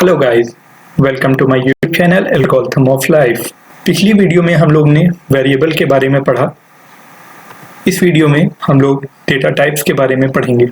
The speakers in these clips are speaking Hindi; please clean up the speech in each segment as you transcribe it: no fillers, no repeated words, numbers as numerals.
Hello guys, welcome to my YouTube channel algorithm of life. पिछली वीडियो में हम लोग ने वेरिएबल के बारे में पढ़ा। इस वीडियो में हम लोग डेटा टाइप्स के बारे में पढ़ेंगे।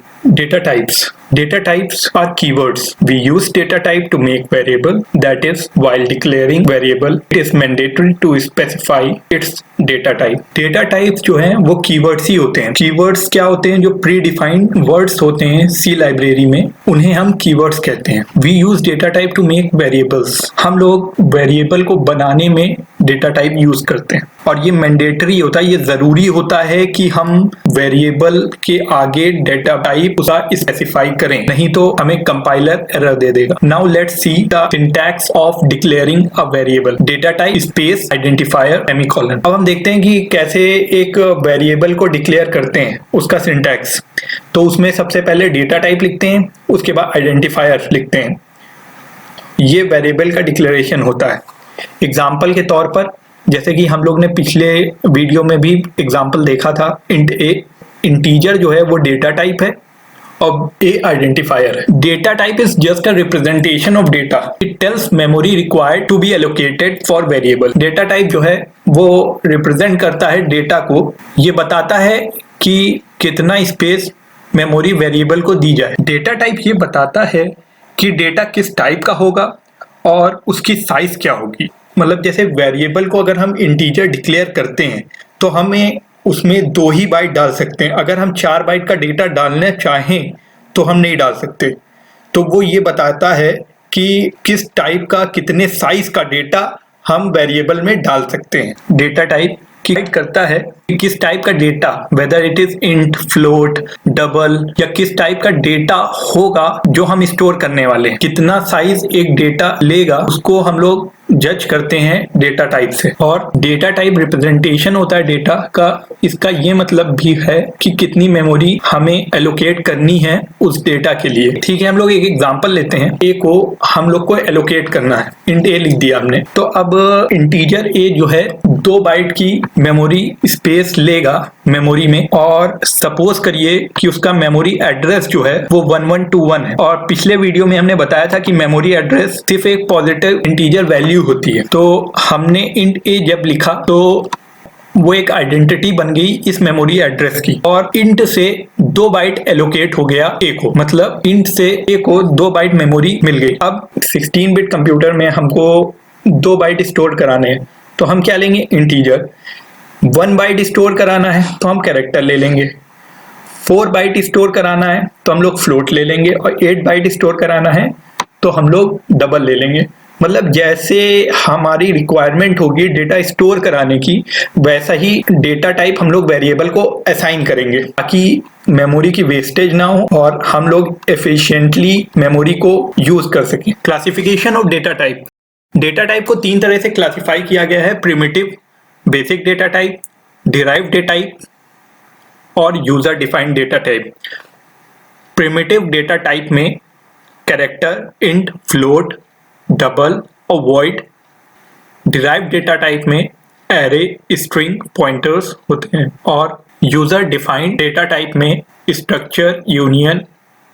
Data types are keywords. We use data type to make variable, that is while declaring variable it is mandatory to specify its data type. Data types जो हैं वो कीवर्ड्स ही होते हैं। कीवर्ड्स क्या होते हैं? जो प्री डिफाइंड वर्ड्स होते हैं सी लाइब्रेरी में, उन्हें हम कीवर्ड्स कहते हैं। We use data type to make variables. हम लोग वेरिएबल को बनाने में डेटा टाइप यूज करते हैं और ये मैंडेटरी होता है, ये जरूरी होता है कि हम वेरिएबल के आगे डेटा टाइप उसका स्पेसिफाई करें, नहीं तो हमें कंपाइलर एरर दे देगा। Now let's see the syntax of declaring a variable. Data type space identifier semicolon. अब हम देखते हैं कि कैसे एक वेरिएबल को डिक्लेयर करते हैं, उसका सिंटैक्स। तो उसमें सबसे पहले डेटा टाइप लिखते हैं, उसके बाद आइडेंटिफायर लिखते हैं। ये वेरिएबल का डिक्लेरेशन होता है। एग्जाम्पल के तौर पर, जैसे कि हम लोग ने पिछले वीडियो में भी एग्जाम्पल देखा था, इंट ए, इंटीजर जो है वो डेटा टाइप है और ए आइडेंटिफायर है। Data type is just a representation of data. It tells memory required to be allocated for variable. Data type जो है वो रिप्रेजेंट करता है डेटा को, ये बताता है कि कितना स्पेस मेमोरी वेरिएबल को दी जाए। डेटा टाइप ये बताता है कि डेटा किस टाइप का होगा और उसकी साइज क्या होगी। मतलब जैसे वेरिएबल को अगर हम इंटीजर डिक्लेयर करते हैं तो हमें उसमें 2 ही बाइट डाल सकते हैं। अगर हम 4 बाइट का डेटा डालना चाहें तो हम नहीं डाल सकते। तो वो ये बताता है कि किस टाइप का, कितने साइज का डेटा हम वेरिएबल में डाल सकते हैं। डेटा टाइप गाइड करता है कि किस टाइप का data, whether it is int, float, double, या किस टाइप का डेटा होगा जो हम स्टोर करने वाले हैं। कितना साइज एक डेटा लेगा उसको हम लोग जज करते हैं डेटा टाइप से। और डेटा टाइप रिप्रेजेंटेशन होता है डेटा का। इसका ये मतलब भी है कि कितनी मेमोरी हमें एलोकेट करनी है उस डेटा के लिए। ठीक है, हम लोग एक एग्जांपल लेते हैं। ए को हम लोग को एलोकेट करना है, इंट ए लिख दिया हमने। तो अब इंटीजर ए जो है 2 बाइट की मेमोरी स्पेस लेगा मेमोरी में, और सपोज करिए कि उसका मेमोरी एड्रेस जो है वो 1121 है। और पिछले वीडियो में हमने बताया था कि मेमोरी एड्रेस सिर्फ एक पॉजिटिव इंटीजर वैल्यू होती है। तो हमने इंट ए जब लिखा तो वो एक आइडेंटिटी बन गई इस मेमोरी एड्रेस की, और इंट से 2 बाइट एलोकेट हो गया ए को। मतलब इंट से ए को 2 बाइट मेमोरी मिल गई। अब 16 बिट कंप्यूटर में हमको 2 बाइट स्टोर कराने हैं, तो हम क्या लेंगे? इंटीजर। 1 बाइट स्टोर कराना है तो हम कैरेक्टर ले लेंगे। 4 बाइट स्टोर कराना है तो हम लोग फ्लोट ले लेंगे, और 8 बाइट स्टोर कराना है तो हम लोग डबल ले लेंगे। मतलब जैसे हमारी रिक्वायरमेंट होगी डेटा स्टोर कराने की, वैसा ही डेटा टाइप हम लोग वेरिएबल को असाइन करेंगे ताकि मेमोरी की वेस्टेज ना हो और हम लोग एफिशिएंटली मेमोरी को यूज कर सकें। Classification of data type. Data type को 3 तरह से क्लासिफाई किया गया है: primitive, basic data type, derived data type और user defined data type. Primitive data type में कैरेक्टर, इंट, फ्लोट, डबल और वॉइड। डिराइव्ड डेटा टाइप में एरे, स्ट्रिंग, पॉइंटर्स होते हैं। और यूजर डिफाइंड डेटा टाइप में स्ट्रक्चर, यूनियन,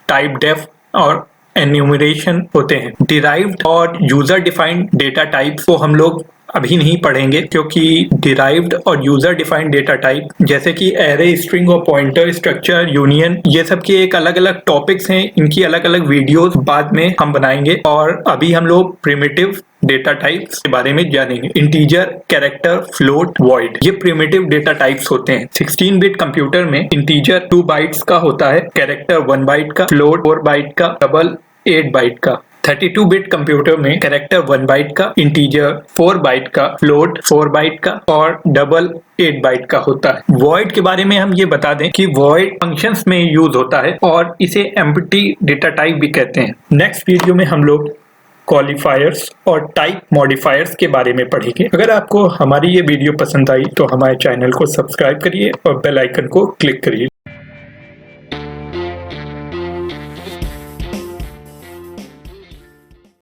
टाइप डेफ और एन्यूमरेशन होते हैं। डिराइव्ड और यूजर डिफाइंड डेटा टाइप को हम लोग अभी नहीं पढ़ेंगे, क्योंकि डिराइव्ड और यूजर डिफाइंड डेटा टाइप जैसे कि एरे, स्ट्रिंग और पॉइंटर, स्ट्रक्चर, यूनियन, ये सब के एक अलग अलग टॉपिक्स हैं। इनकी अलग अलग वीडियोस बाद में हम बनाएंगे, और अभी हम लोग प्रिमिटिव डेटा टाइप्स के बारे में जानेंगे। इंटीजर, कैरेक्टर, फ्लोट, वॉइड, ये प्रिमिटिव डेटा टाइप्स होते हैं। 16 बिट कंप्यूटर में इंटीजर 2 बाइट्स का होता है, कैरेक्टर 1 बाइट का, फ्लोट 4 बाइट का, डबल 8 बाइट का। 32 बिट कंप्यूटर में कैरेक्टर 1 बाइट का, इंटीजर 4 बाइट का, फ्लोट 4 बाइट का और डबल 8 बाइट का होता है। वॉइड के बारे में हम ये बता दें कि वॉइड फंक्शंस में यूज होता है और इसे एम्प्टी डेटा टाइप भी कहते हैं। नेक्स्ट वीडियो में हम लोग क्वालिफायर्स और टाइप मॉडिफायर्स के बारे में पढ़ेंगे। अगर आपको हमारी ये वीडियो पसंद आई तो हमारे चैनल को सब्सक्राइब करिए और बेल आइकन को क्लिक करिए।